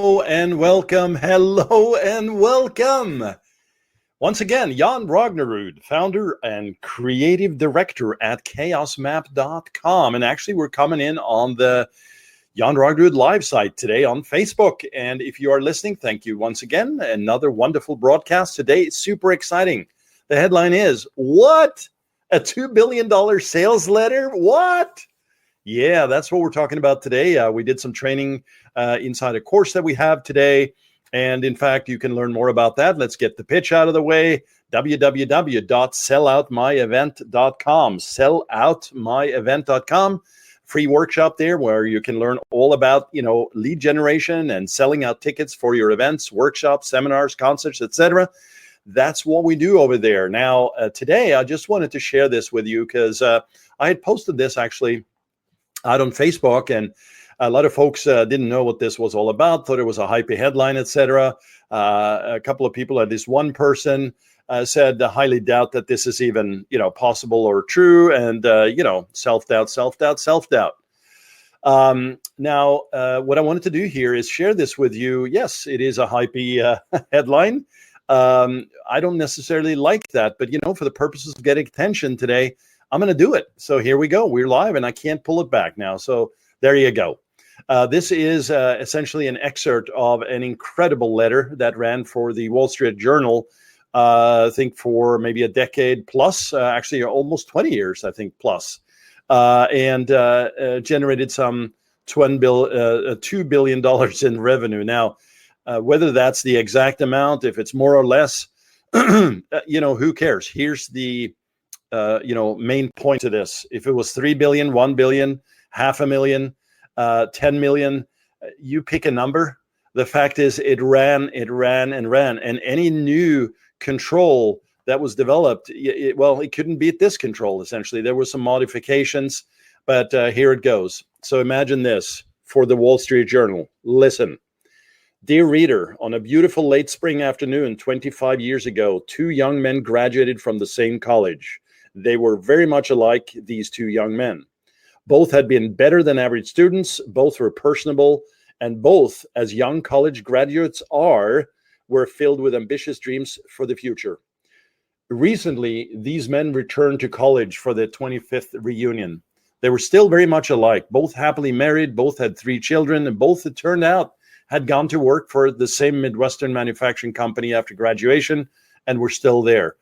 and welcome. Hello and welcome. Once again, Jan Ragnerud, founder and creative director at chaosmap.com. And actually, we're coming in on the Jan Ragnerud live site today on Facebook. And if you are listening, thank you once again. Another wonderful broadcast today. It's super exciting. The headline is, what? A $2 billion sales letter? What? Yeah, that's what we're talking about today. We did some training inside a course that we have today. And in fact, you can learn more about that. Let's get the pitch out of the way. www.selloutmyevent.com. Selloutmyevent.com. Free workshop there where you can learn all about, lead generation and selling out tickets for your events, workshops, seminars, concerts, etc. That's what we do over there. Now, today, I just wanted to share this with you because I had posted this actually out on Facebook, and a lot of folks didn't know what this was all about, thought it was a hypey headline, etc. A couple of people, at least one person, said, I highly doubt that this is even, possible or true, and, self-doubt. Now, what I wanted to do here is share this with you. Yes, it is a hypey headline. I don't necessarily like that, but, for the purposes of getting attention today, I'm going to do it. So here we go. We're live and I can't pull it back now. So there you go. This is essentially an excerpt of an incredible letter that ran for the Wall Street Journal, I think for maybe a decade plus, actually almost 20 years, I think, plus, and generated some $2 billion in revenue. Now, whether that's the exact amount, if it's more or less, who cares? Here's the main point to this. If it was 3 billion, 1 billion, 500,000, 10 million, you pick a number. The fact is it ran. And any new control that was developed, it couldn't beat this control, essentially. There were some modifications, but here it goes. So imagine this for the Wall Street Journal. Listen. Dear reader, on a beautiful late spring afternoon 25 years ago, two young men graduated from the same college. They were very much alike, these two young men. Both had been better than average students, both were personable, and both, as young college graduates are, were filled with ambitious dreams for the future. Recently, these men returned to college for their 25th reunion. They were still very much alike, both happily married, both had 3 children, and both, it turned out, had gone to work for the same Midwestern manufacturing company after graduation and were still there.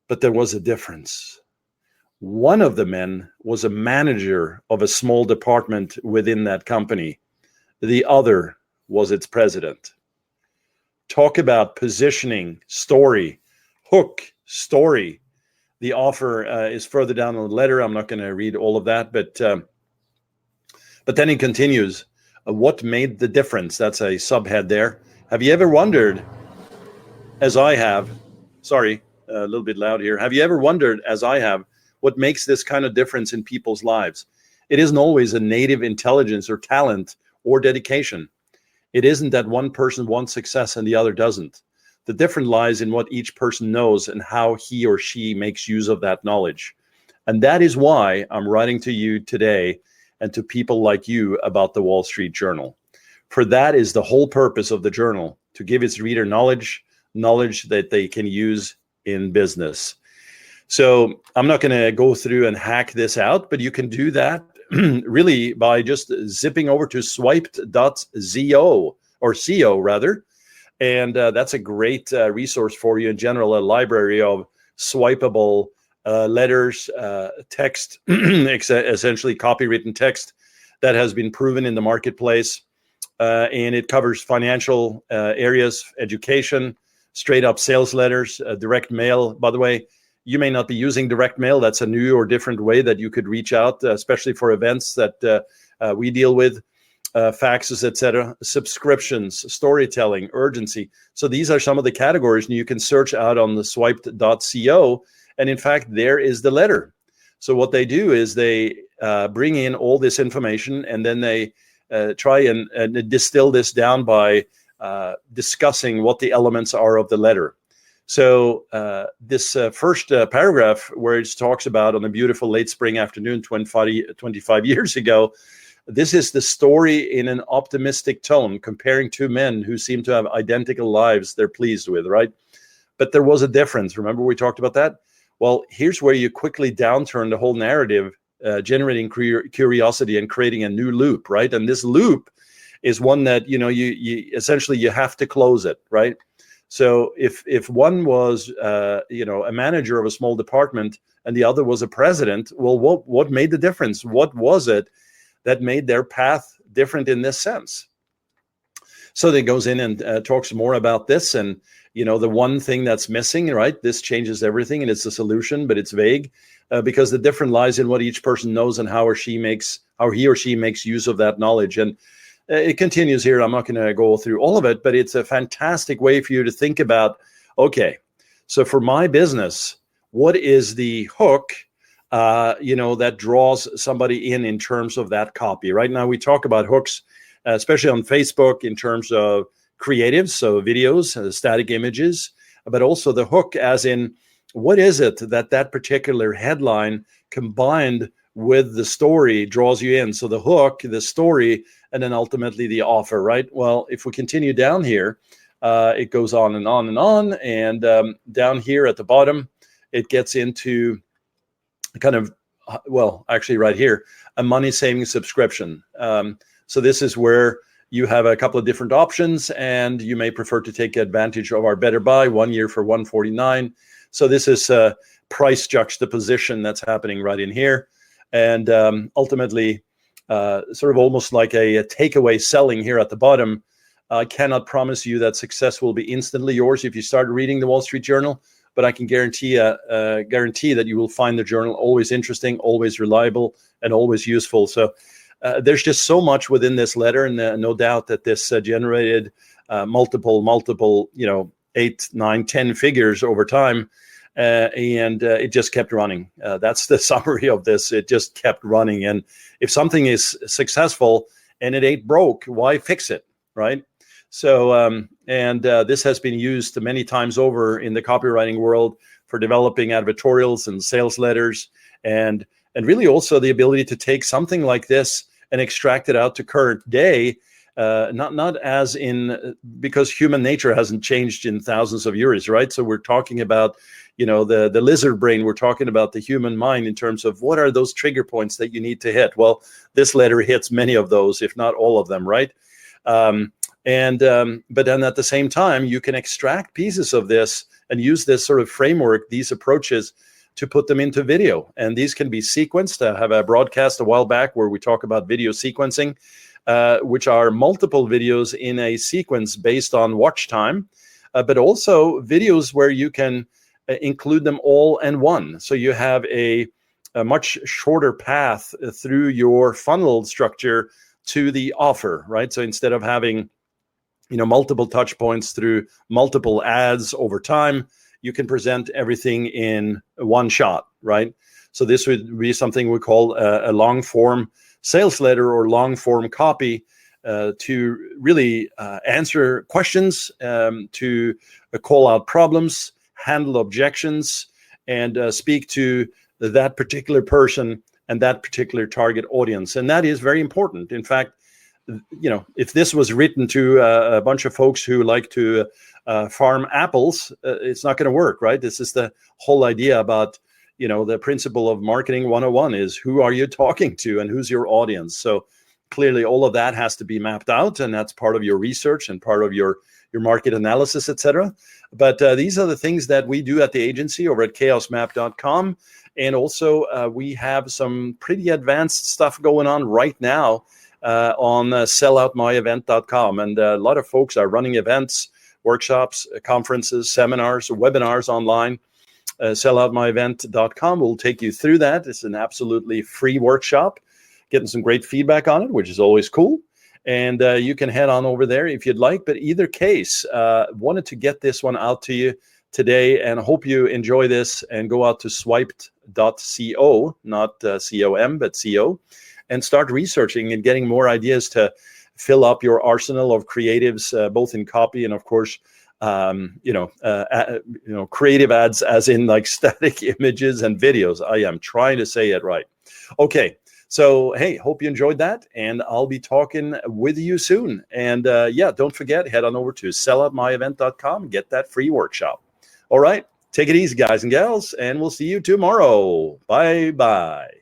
But there was a difference. One of the men was a manager of a small department within that company. The other was its president. Talk about positioning, story, hook, story. The offer is further down in the letter. I'm not going to read all of that, but then he continues. What made the difference? That's a subhead there. Have you ever wondered, as I have, sorry, a little bit loud here. Have you ever wondered, as I have, what makes this kind of difference in people's lives? It isn't always a native intelligence or talent or dedication. It isn't that one person wants success and the other doesn't. The difference lies in what each person knows and how he or she makes use of that knowledge. And that is why I'm writing to you today and to people like you about the Wall Street Journal. For that is the whole purpose of the journal, to give its reader knowledge that they can use in business. So I'm not going to go through and hack this out, but you can do that really by just zipping over to swiped.co or co rather. And that's a great resource for you in general, a library of swipeable letters, text, essentially copywritten text that has been proven in the marketplace. And it covers financial areas, education, straight up sales letters, direct mail. By the way, you may not be using direct mail. That's a new or different way that you could reach out, especially for events that we deal with, faxes, etc., subscriptions, storytelling, urgency. So these are some of the categories, and you can search out on the swiped.co. And in fact, there is the letter. So what they do is they bring in all this information, and then they try and distill this down by discussing what the elements are of the letter. So this first paragraph where it talks about on a beautiful late spring afternoon 25 years ago, This is the story in an optimistic tone, comparing two men who seem to have identical lives they're pleased with, right? But there was a difference. Remember we talked about that? Well, here's where you quickly downturn the whole narrative, generating curiosity and creating a new loop, right? And this loop is one that, you essentially you have to close it, right? So if one was, a manager of a small department and the other was a president, well, what made the difference? What was it that made their path different in this sense? So they goes in and talks more about this, and the one thing that's missing, right? This changes everything, and it's a solution, but it's vague because the difference lies in what each person knows and how he or she makes use of that knowledge. And it continues here. I'm not going to go through all of it, but it's a fantastic way for you to think about, okay, so for my business, what is the hook, that draws somebody in terms of that copy? Right now, we talk about hooks, especially on Facebook, in terms of creatives, so videos, static images, but also the hook as in, what is it that particular headline combined with the story draws you in? So the hook, the story, and then ultimately the offer, right? Well, if we continue down here, it goes on and on and on. And down here at the bottom, it gets into kind of, actually right here, a money saving subscription. So this is where you have a couple of different options, and you may prefer to take advantage of our Better Buy 1 year for $149. So this is a price juxtaposition that's happening right in here. And ultimately, sort of almost like a takeaway selling here at the bottom. I cannot promise you that success will be instantly yours if you start reading the Wall Street Journal, but I can guarantee that you will find the journal always interesting, always reliable, and always useful. So there's just so much within this letter, and no doubt that this generated multiple, 8, 9, 10 figures over time. And it just kept running. That's the summary of this. It just kept running. And if something is successful and it ain't broke, why fix it, right? So, this has been used many times over in the copywriting world for developing advertorials and sales letters, and really also the ability to take something like this and extract it out to current day. Not as in, because human nature hasn't changed in thousands of years, right? So we're talking about, the lizard brain. We're talking about the human mind in terms of what are those trigger points that you need to hit. Well, this letter hits many of those, if not all of them, right? But then at the same time, you can extract pieces of this and use this sort of framework, these approaches, to put them into video. And these can be sequenced. I have a broadcast a while back where we talk about video sequencing, which are multiple videos in a sequence based on watch time, but also videos where you can include them all in one. So you have a much shorter path through your funnel structure to the offer, right? So instead of having, multiple touch points through multiple ads over time, you can present everything in one shot, right? So this would be something we call a long form sales letter or long form copy to really answer questions, to call out problems, handle objections, and speak to that particular person and that particular target audience. And that is very important. In fact, if this was written to a bunch of folks who like to farm apples, it's not going to work, right? This is the whole idea about, the principle of marketing 101 is, who are you talking to and who's your audience? So clearly all of that has to be mapped out, and that's part of your research and part of your market analysis, etc. But these are the things that we do at the agency over at chaosmap.com. And also we have some pretty advanced stuff going on right now on selloutmyevent.com. And a lot of folks are running events, workshops, conferences, seminars, webinars online. Selloutmyevent.com will take you through that. It's an absolutely free workshop, getting some great feedback on it, which is always cool. And you can head on over there if you'd like. But either case, wanted to get this one out to you today, and hope you enjoy this and go out to swiped.co, not com, but co, and start researching and getting more ideas to fill up your arsenal of creatives, both in copy and, of course, creative ads, as in like static images and videos. I am trying to say it right. Okay. So, hey, hope you enjoyed that. And I'll be talking with you soon. And yeah, don't forget, head on over to selloutmyevent.com, get that free workshop. All right. Take it easy, guys and gals. And we'll see you tomorrow. Bye bye.